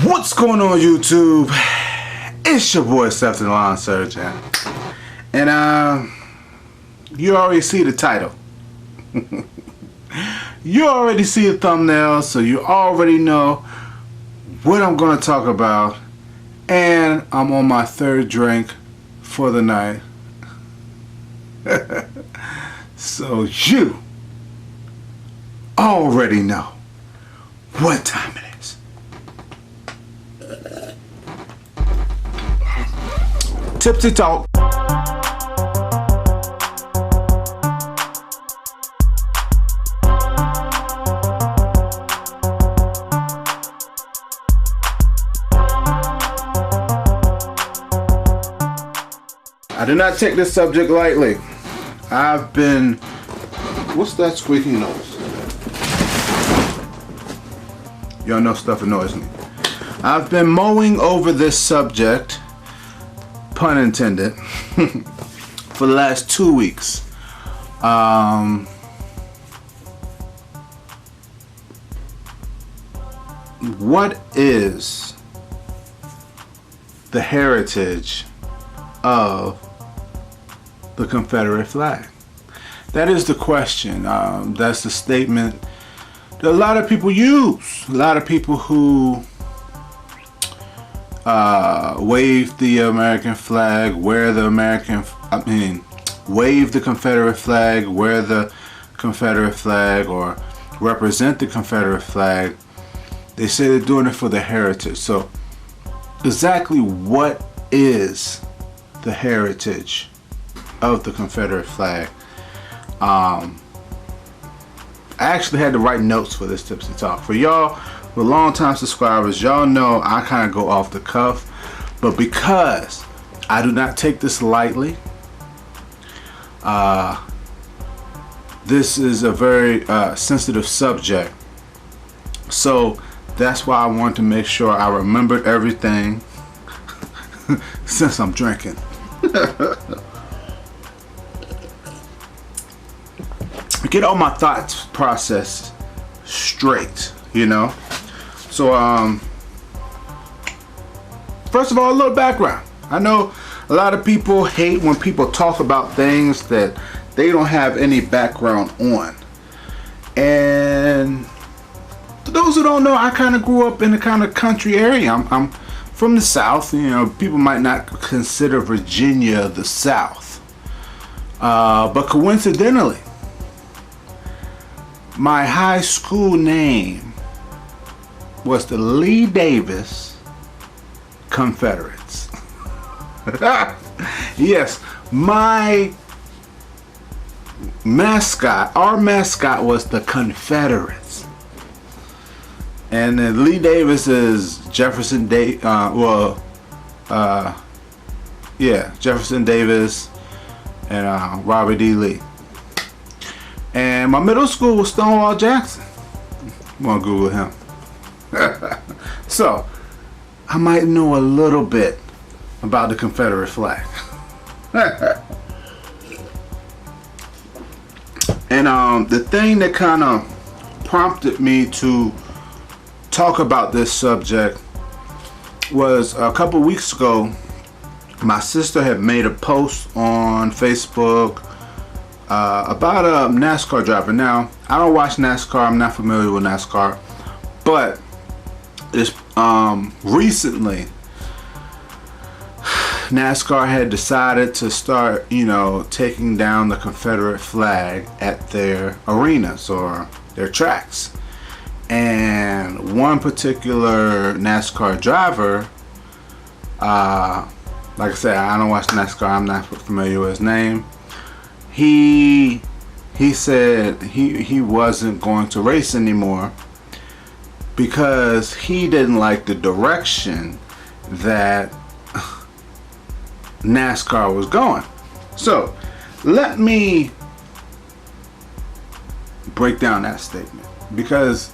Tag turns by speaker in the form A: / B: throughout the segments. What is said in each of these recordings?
A: What's going on, YouTube? It's your boy Seth the Lawn Surgeon, and you already see the title. You already see the thumbnail, so you already know what I'm going to talk about. And I'm on my third drink for the night. So you already know what time it is. Tipsy talk. I do not take this subject lightly. I've been... What's that squeaky noise? Y'all know stuff annoys me. I've been mowing over this subject, pun intended, for the last 2 weeks. What is the heritage of the Confederate flag? That is the question. That's the statement that a lot of people use. A lot of people who wave the American flag, wave the Confederate flag, wear the Confederate flag, or represent the Confederate flag. They say they're doing it for the heritage. So exactly what is the heritage of the Confederate flag? I actually had to write notes for this Tipsy Talk. For y'all, for long-time subscribers, y'all know I kind of go off the cuff, but because I do not take this lightly, this is a very sensitive subject, so that's why I wanted to make sure I remembered everything since I'm drinking. Get all my thoughts processed straight, you know. So first of all, a little background. I know a lot of people hate when people talk about things that they don't have any background on. And for those who don't know, I kind of grew up in a kind of country area. I'm from the South. You know, people might not consider Virginia the South, but coincidentally, my high school name was the Lee Davis Confederates. Yes, my mascot, our mascot was the Confederates. And then Lee Davis is Jefferson Jefferson Davis and Robert D. Lee. And my middle school was Stonewall Jackson. I'm gonna Google him. So I might know a little bit about the Confederate flag. And the thing that kind of prompted me to talk about this subject was a couple weeks ago. My sister had made a post on Facebook about a NASCAR driver. Now, I don't watch NASCAR. I'm not familiar with NASCAR, but it's recently NASCAR had decided to start, you know, taking down the Confederate flag at their arenas or their tracks. And one particular NASCAR driver, like I said, I don't watch NASCAR. I'm not familiar with his name. He said he wasn't going to race anymore because he didn't like the direction that NASCAR was going. So let me break down that statement, because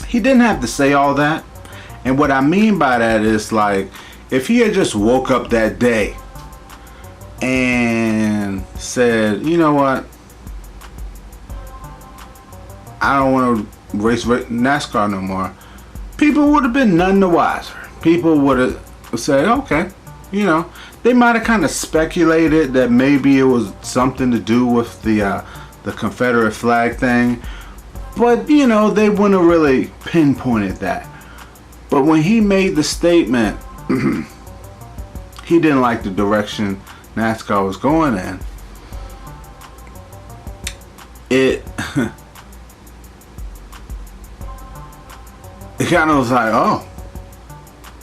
A: he didn't have to say all that. And what I mean by that is, like, if he had just woke up that day and said, you know what, I don't want to race NASCAR no more, people would have been none the wiser. People would have said, okay, you know, they might have kind of speculated that maybe it was something to do with the Confederate flag thing, but you know, they wouldn't have really pinpointed that. But when he made the statement, he didn't like the direction NASCAR was going in. It kind of was like, oh,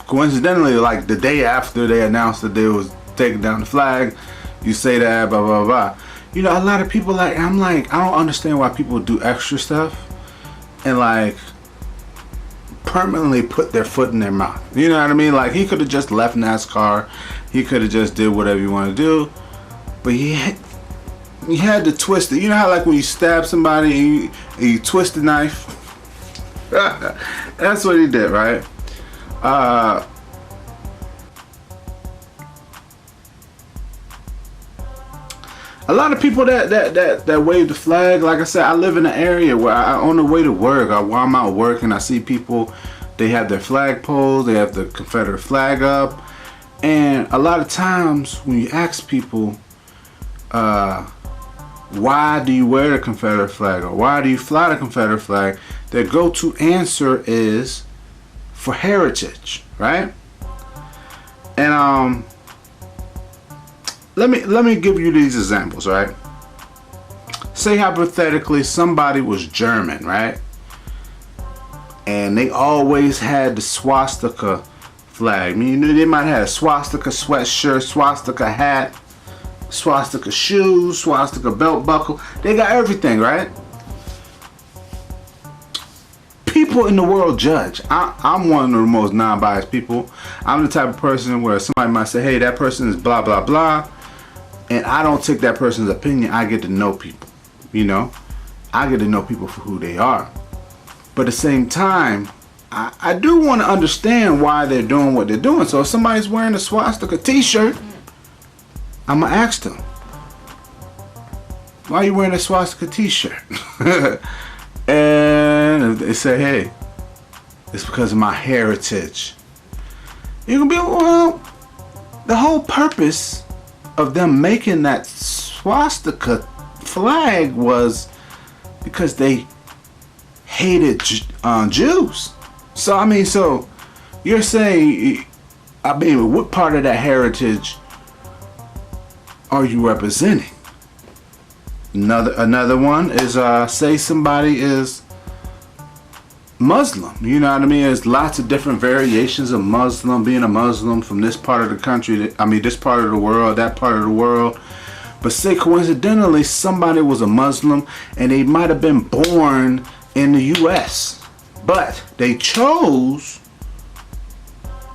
A: coincidentally, like the day after they announced that they was taking down the flag, you say that, blah blah blah. You know, a lot of people I'm like, I don't understand why people do extra stuff and like permanently put their foot in their mouth. You know what I mean? Like, he could have just left NASCAR, he could have just did whatever you want to do, but he had to twist it. You know how like when you stab somebody and you twist the knife? That's what he did, right? A lot of people that wave the flag, like I said, I live in an area where on the way to work, while I'm out working, I see people, they have their flag poles, they have the Confederate flag up, and a lot of times when you ask people, why do you wear the Confederate flag or why do you fly the Confederate flag, their go-to answer is for heritage, right? And let me give you these examples, right? Say hypothetically somebody was German, right? And they always had the swastika flag. I mean, they might have a swastika sweatshirt, swastika hat, swastika shoes, swastika belt buckle. They got everything, right? People in the world judge. I'm one of the most non-biased people. I'm the type of person where somebody might say, hey, that person is blah blah blah, and I don't take that person's opinion. I get to know people, you know. I get to know people for who they are. But at the same time, I do want to understand why they're doing what they're doing. So if somebody's wearing a swastika t-shirt, I'm gonna ask them, why are you wearing a swastika t-shirt? And if they say, hey, it's because of my heritage, you're gonna be, well, the whole purpose of them making that swastika flag was because they hated Jews. So I mean, so you're saying, I mean, what part of that heritage are you representing? Another one is say somebody is Muslim. You know what I mean? There's lots of different variations of Muslim, being a Muslim from this part of the country, I mean this part of the world, that part of the world. But say coincidentally somebody was a Muslim and they might have been born in the US, but they chose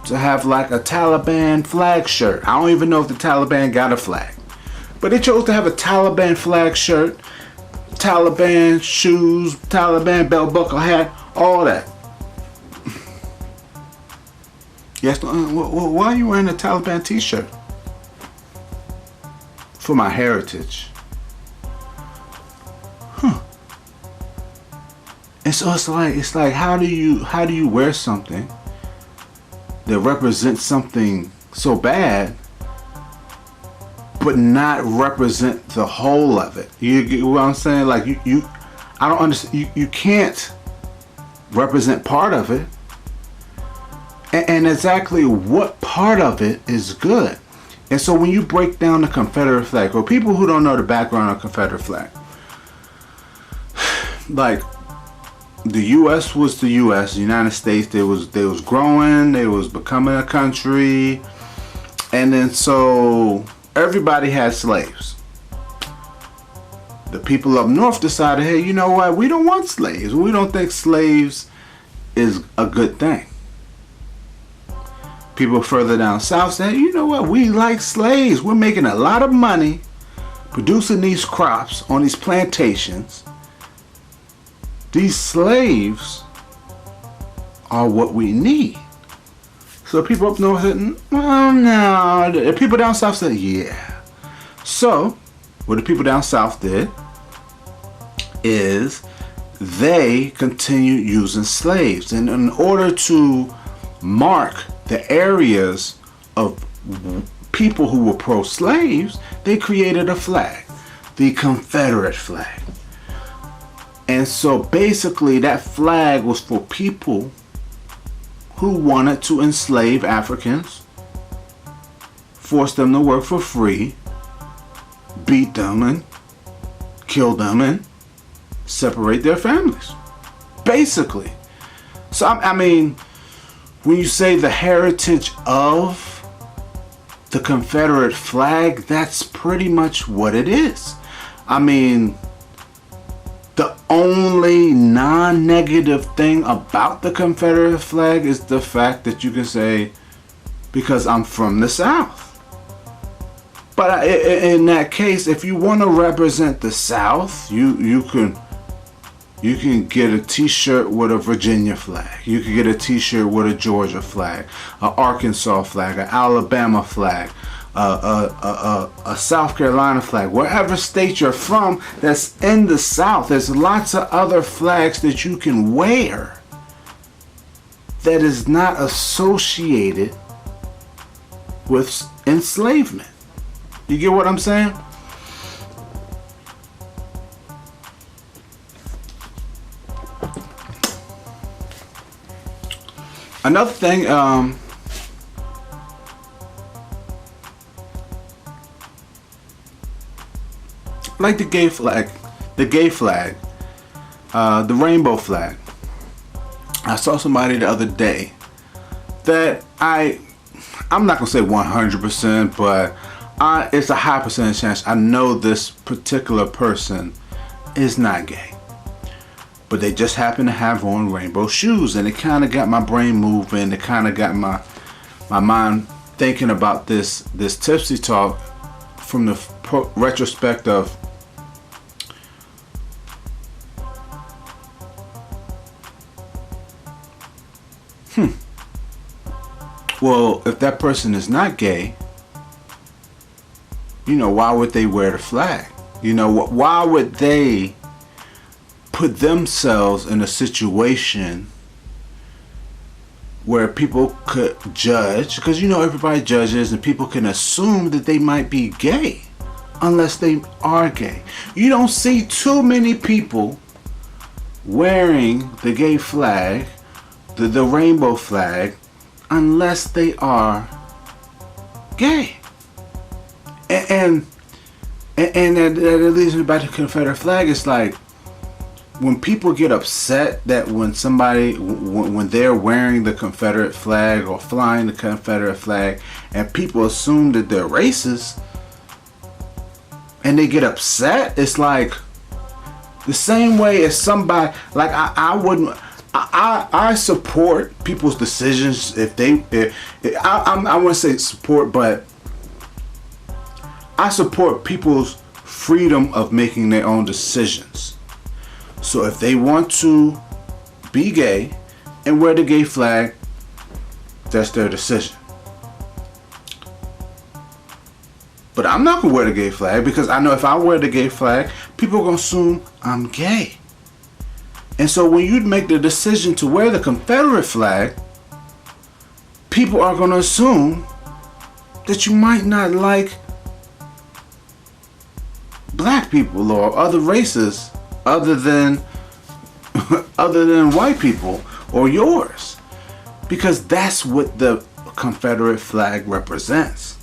A: to have like a Taliban flag shirt. I don't even know if the Taliban got a flag, but they chose to have a Taliban flag shirt, Taliban shoes, Taliban belt buckle hat, all that. Yes, why are you wearing a Taliban t-shirt? For my heritage. And so it's like how do you wear something that represents something so bad but not represent the whole of it? You get what I'm saying? Like I don't understand. You can't represent part of it, and exactly what part of it is good. And so when you break down the Confederate flag, or people who don't know the background of the Confederate flag, like the U.S. was the U.S. The United States, they was growing, they was becoming a country, and then so everybody had slaves. The people up north decided, hey, you know what? We don't want slaves. We don't think slaves is a good thing. People further down south said, you know what? We like slaves. We're making a lot of money producing these crops on these plantations. These slaves are what we need. So people up north said, well, no. The people down south said, yeah. So what the people down south did is they continued using slaves. And in order to mark the areas of people who were pro-slaves, they created a flag, the Confederate flag. And so basically that flag was for people who wanted to enslave Africans, force them to work for free, beat them and kill them and separate their families, basically. So I mean, when you say the heritage of the Confederate flag, that's pretty much what it is. I mean, the only non-negative thing about the Confederate flag is the fact that you can say, because I'm from the South. But in that case, if you want to represent the South, you can get a t-shirt with a Virginia flag. You can get a t-shirt with a Georgia flag, an Arkansas flag, an Alabama flag, a South Carolina flag. Wherever state you're from that's in the South, there's lots of other flags that you can wear that is not associated with enslavement. You get what I'm saying? Another thing, like the gay flag, the rainbow flag. I saw somebody the other day that I'm not gonna say 100%, but it's a high percentage chance I know this particular person is not gay. But they just happen to have on rainbow shoes, and it kind of got my brain moving. It kind of got my mind thinking about this Tipsy talk from the retrospect of well, if that person is not gay, you know, why would they wear the flag? You know, why would they put themselves in a situation where people could judge? Because, you know, everybody judges, and people can assume that they might be gay unless they are gay. You don't see too many people wearing the gay flag, the rainbow flag, unless they are gay. And that leads me back to the Confederate flag. It's like, when people get upset that when they're wearing the Confederate flag or flying the Confederate flag, and people assume that they're racist, and they get upset, it's like the same way as somebody, like I support people's decisions if I wouldn't say support, but I support people's freedom of making their own decisions. So if they want to be gay and wear the gay flag, that's their decision. But I'm not gonna wear the gay flag, because I know if I wear the gay flag, people are gonna assume I'm gay. And so when you make the decision to wear the Confederate flag, people are gonna assume that you might not like black people or other races other than white people or yours, because that's what the Confederate flag represents.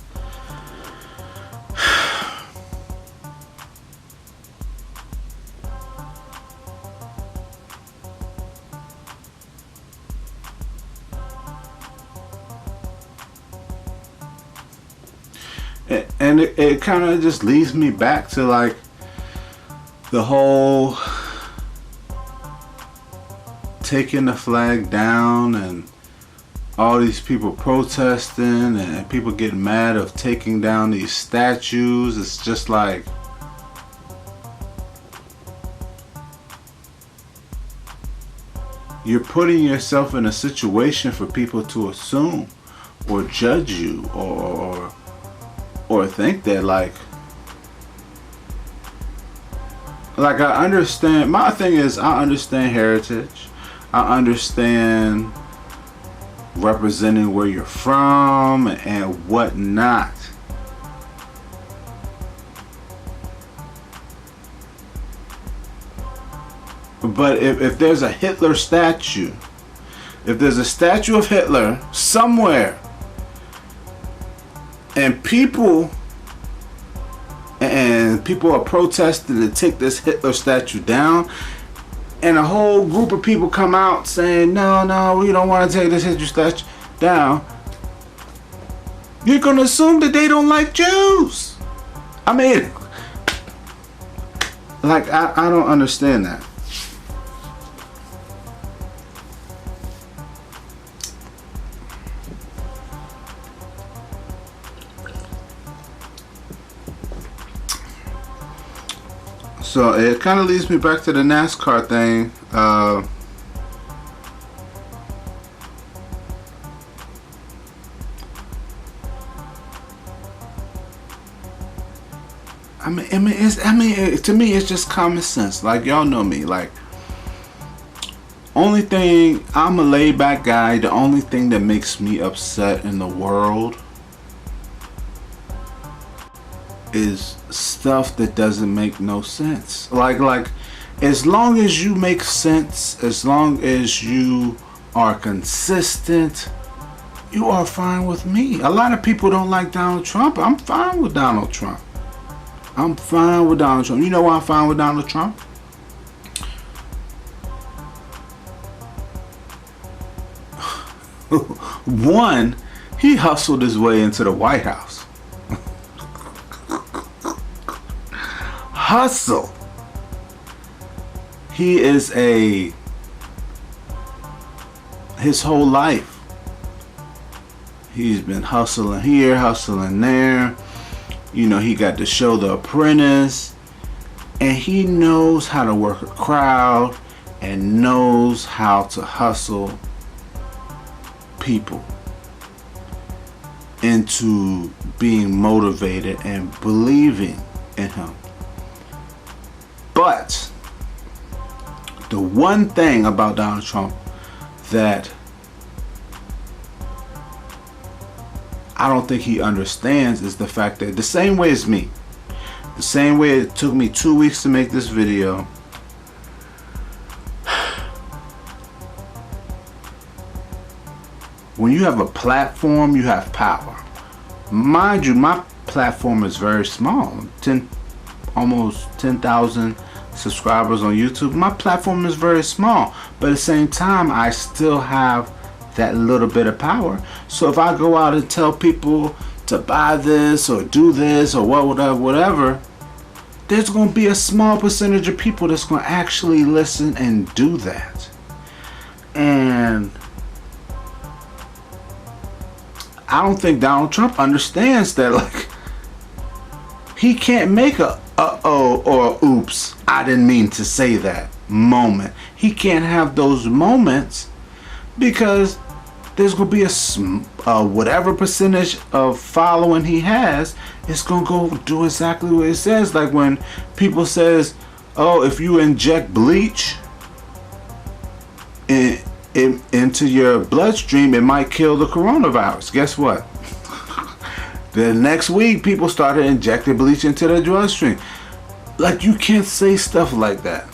A: And it kind of just leads me back to like the whole taking the flag down and all these people protesting and people getting mad of taking down these statues. It's just like, you're putting yourself in a situation for people to assume or judge you or think that like like, I understand. My thing is, I understand heritage. I understand representing where you're from and whatnot. But if there's a Hitler statue, if there's a statue of Hitler somewhere, and people are protesting to take this Hitler statue down, and a whole group of people come out saying, no, we don't want to take this Hitler statue down, you're going to assume that they don't like Jews. I mean, like, I don't understand that. So it kind of leads me back to the NASCAR thing. To me, it's just common sense. Like, y'all know me. Like, only thing, I'm a laid back guy. The only thing that makes me upset in the world is stuff that doesn't make no sense. Like as long as you make sense, as long as you are consistent, you are fine with me. A lot of people don't like Donald Trump. I'm fine with Donald Trump. I'm fine with Donald Trump. You know why I'm fine with Donald Trump? One, he hustled his way into the White House. Hustle. He is his whole life he's been hustling here, hustling there. You know, he got to show The Apprentice, and he knows how to work a crowd and knows how to hustle people into being motivated and believing in him. But the one thing about Donald Trump that I don't think he understands is the fact that the same way as me, the same way it took me 2 weeks to make this video, when you have a platform, you have power. Mind you, my platform is very small. Almost 10,000 subscribers on YouTube. My platform is very small, but at the same time, I still have that little bit of power. So if I go out and tell people to buy this or do this or whatever, there's going to be a small percentage of people that's going to actually listen and do that. And I don't think Donald Trump understands that, like, he can't make a uh-oh or oops, I didn't mean to say that moment. He can't have those moments because there's going to be a whatever percentage of following he has, it's going to go do exactly what it says. Like when people says, oh, if you inject bleach into your bloodstream, it might kill the coronavirus. Guess what? The next week, people started injecting bleach into their bloodstream. Like, you can't say stuff like that.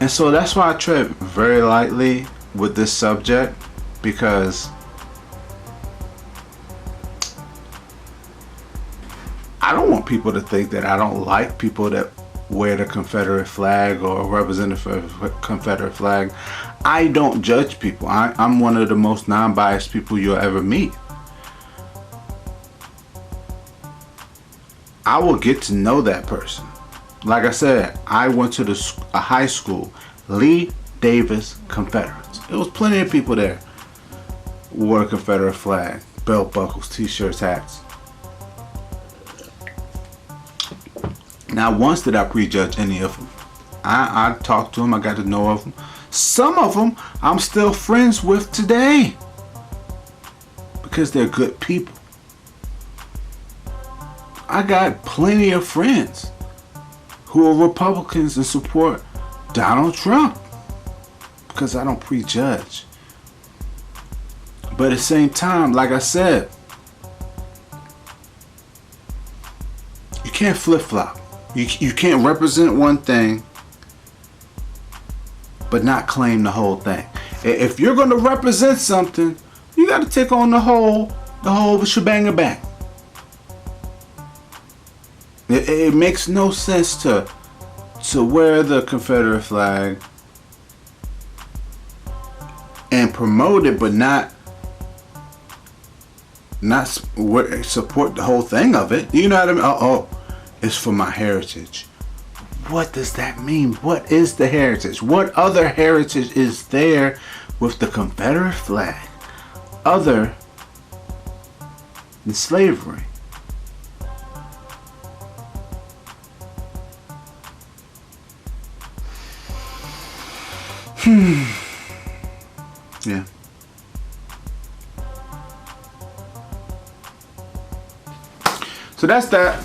A: And so that's why I tread very lightly with this subject, because I don't want people to think that I don't like people that wear the Confederate flag or represent the Confederate flag. I don't judge people. I'm one of the most non-biased people you'll ever meet. I will get to know that person. Like I said, I went to a high school, Lee Davis Confederates. There was plenty of people there who wore a Confederate flag, belt buckles, t-shirts, hats. Not once did I prejudge any of them. I talked to them, I got to know of them. Some of them I'm still friends with today because they're good people. I got plenty of friends who are Republicans and support Donald Trump because I don't prejudge. But at the same time, like I said, you can't flip-flop. You can't represent one thing but not claim the whole thing. If you're going to represent something, you got to take on the whole shebang bang. It makes no sense to wear the Confederate flag and promote it, but not support the whole thing of it. You know what I mean? Oh, it's for my heritage. What does that mean? What is the heritage? What other heritage is there with the Confederate flag other than slavery? Yeah. So that's that.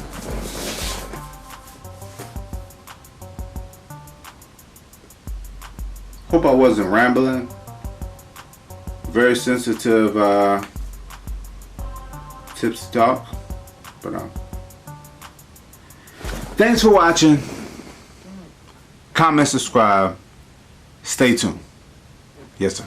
A: Hope I wasn't rambling. Very sensitive Tipsy talk. But thanks for watching. Comment, subscribe. Stay tuned. Yes, sir.